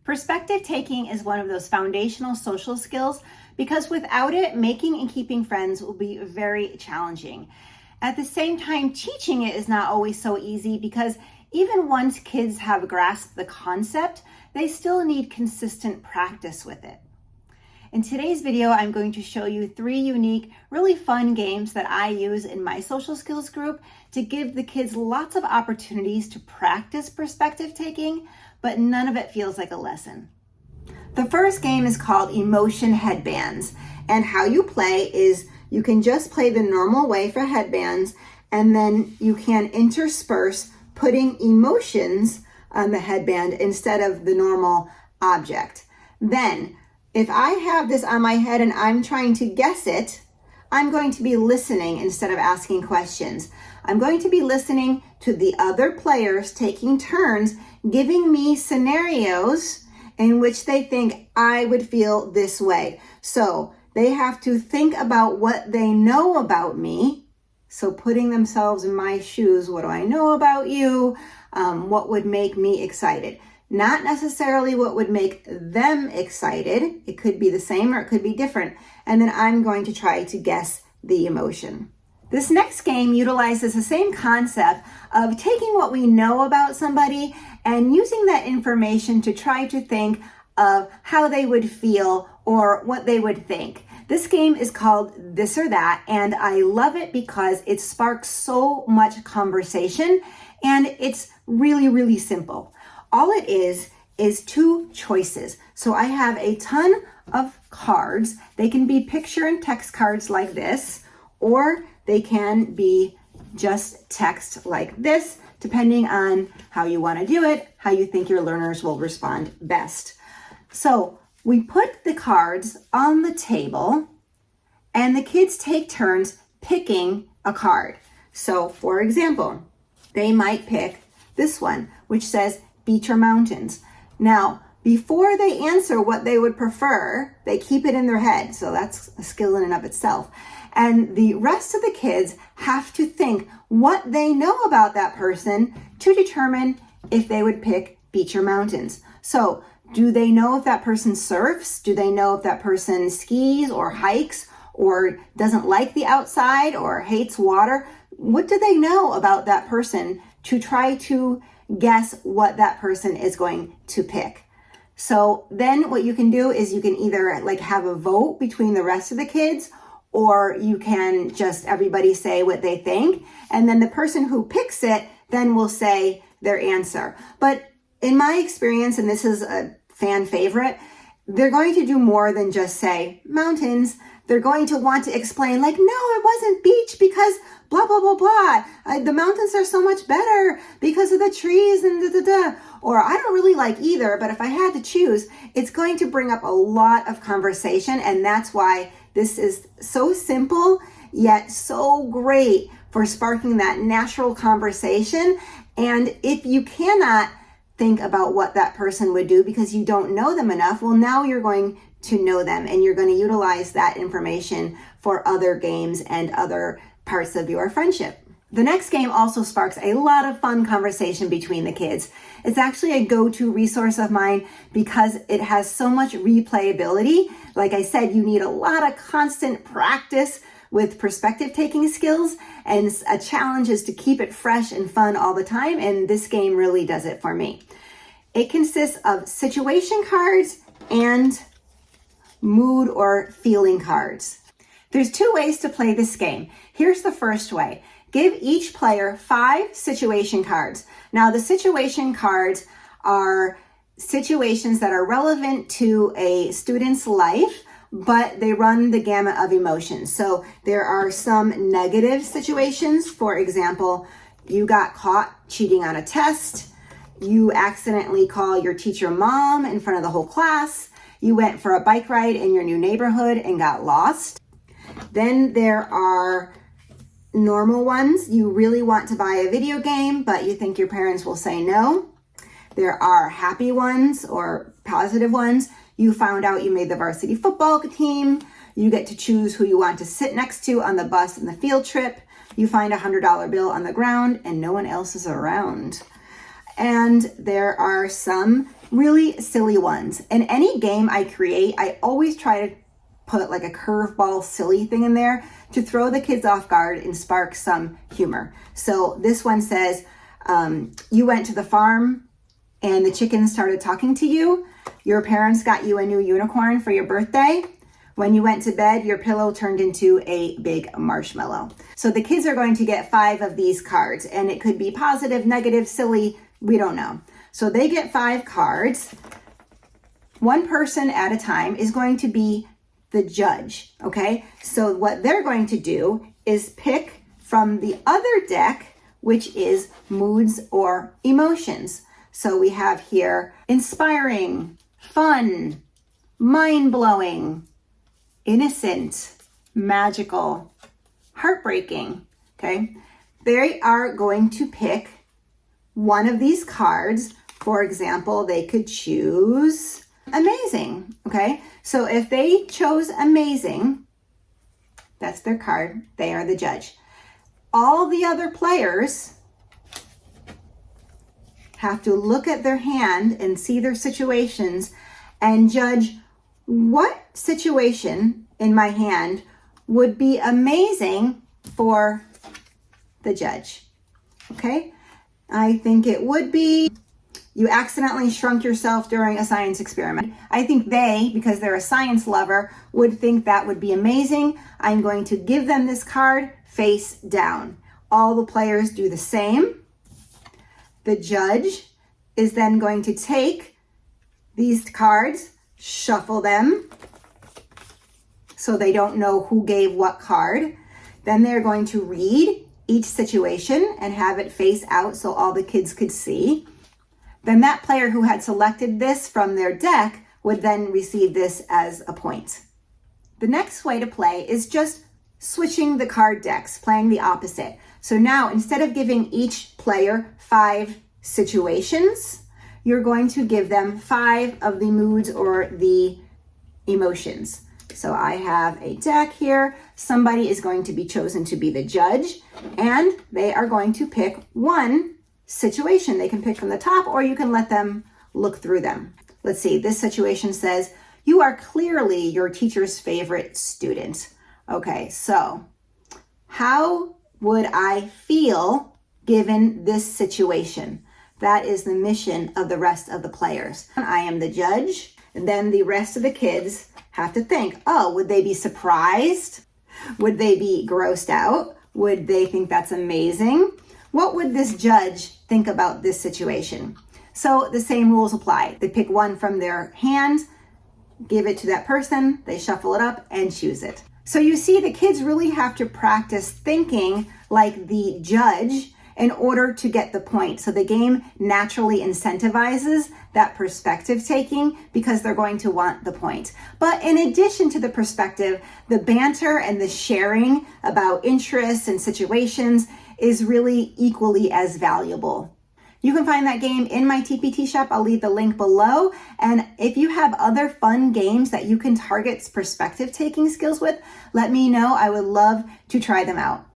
Perspective taking is one of those foundational social skills because without it, making and keeping friends will be very challenging. At the same time, teaching it is not always so easy because even once kids have grasped the concept, they still need consistent practice with it. In today's video, I'm going to show you 3 unique, really fun games that I use in my social skills group to give the kids lots of opportunities to practice perspective taking, but none of it feels like a lesson. The first game is called Emotion Headbands, and how you play is you can just play the normal way for headbands, and then you can intersperse putting emotions on the headband instead of the normal object. Then, if I have this on my head and I'm trying to guess it, I'm going to be listening instead of asking questions. I'm going to be listening to the other players taking turns, giving me scenarios in which they think I would feel this way. So they have to think about what they know about me. So putting themselves in my shoes, what do I know about you? What would make me excited? Not necessarily what would make them excited. It could be the same or it could be different. And then I'm going to try to guess the emotion. This next game utilizes the same concept of taking what we know about somebody and using that information to try to think of how they would feel or what they would think. This game is called This or That, and I love it because it sparks so much conversation and it's really, really simple. All it is 2 choices. So I have a ton of cards. They can be picture and text cards like this, or they can be just text like this, depending on how you want to do it, how you think your learners will respond best. So we put the cards on the table and the kids take turns picking a card. So for example, they might pick this one, which says beach or mountains. Now, before they answer what they would prefer, they keep it in their head. So that's a skill in and of itself. And the rest of the kids have to think what they know about that person to determine if they would pick beach or mountains. So do they know if that person surfs? Do they know if that person skis or hikes or doesn't like the outside or hates water? What do they know about that person to try to guess what that person is going to pick? So then what you can do is you can either have a vote between the rest of the kids, or you can just everybody say what they think. And then the person who picks it then will say their answer. But in my experience, and this is a fan favorite, they're going to do more than just say mountains. They're going to want to explain no, it wasn't beach because blah, blah, blah, blah. The mountains are so much better because of the trees and da, da, da. Or I don't really like either, but if I had to choose, it's going to bring up a lot of conversation. And that's why this is so simple, yet so great for sparking that natural conversation. And if you cannot think about what that person would do because you don't know them enough, well, now you're going to know them and you're going to utilize that information for other games and other parts of your friendship. The next game also sparks a lot of fun conversation between the kids. It's actually a go-to resource of mine because it has so much replayability. Like I said, you need a lot of constant practice with perspective taking skills, and a challenge is to keep it fresh and fun all the time, and this game really does it for me. It consists of situation cards and mood or feeling cards. There's 2 ways to play this game. Here's the first way. Give each player 5 situation cards. Now, the situation cards are situations that are relevant to a student's life, but they run the gamut of emotions. So there are some negative situations. For example, you got caught cheating on a test. You accidentally call your teacher mom in front of the whole class. You went for a bike ride in your new neighborhood and got lost. Then there are normal ones. You really want to buy a video game, but you think your parents will say no. There are happy ones or positive ones. You found out you made the varsity football team. You get to choose who you want to sit next to on the bus in the field trip. You find a $100 bill on the ground and no one else is around. And there are some really silly ones. In any game I create, I always try to put like a curveball silly thing in there to throw the kids off guard and spark some humor. So this one says, you went to the farm and the chickens started talking to you. Your parents got you a new unicorn for your birthday. When you went to bed, your pillow turned into a big marshmallow. So the kids are going to get 5 of these cards, and it could be positive, negative, silly, we don't know. So they get 5 cards. One person at a time is going to be the judge, okay? So what they're going to do is pick from the other deck, which is moods or emotions. So we have here inspiring, fun, mind-blowing, innocent, magical, heartbreaking, okay? They are going to pick one of these cards. For example, they could choose amazing, okay? So if they chose amazing, that's their card. They are the judge. All the other players have to look at their hand and see their situations and judge what situation in my hand would be amazing for the judge. Okay? I think it would be you accidentally shrunk yourself during a science experiment. I think they, because they're a science lover, would think that would be amazing. I'm going to give them this card face down. All the players do the same. The judge is then going to take these cards, shuffle them so they don't know who gave what card. Then they're going to read each situation and have it face out so all the kids could see. Then that player who had selected this from their deck would then receive this as a point. The next way to play is just switching the card decks, playing the opposite. So now instead of giving each player 5 situations, you're going to give them 5 of the moods or the emotions. So I have a deck here. Somebody is going to be chosen to be the judge, and they are going to pick one situation. They can pick from the top, or you can let them look through them. Let's see, this situation says, you are clearly your teacher's favorite student. Okay, so how would I feel given this situation? That is the mission of the rest of the players. I am the judge, and then the rest of the kids have to think, oh, would they be surprised? Would they be grossed out? Would they think that's amazing? What would this judge think about this situation? So the same rules apply. They pick one from their hand, give it to that person, they shuffle it up and choose it. So you see, the kids really have to practice thinking like the judge in order to get the point. So the game naturally incentivizes that perspective taking because they're going to want the point. But in addition to the perspective, the banter and the sharing about interests and situations is really equally as valuable. You can find that game in my TPT shop. I'll leave the link below. And if you have other fun games that you can target perspective taking skills with, let me know. I would love to try them out.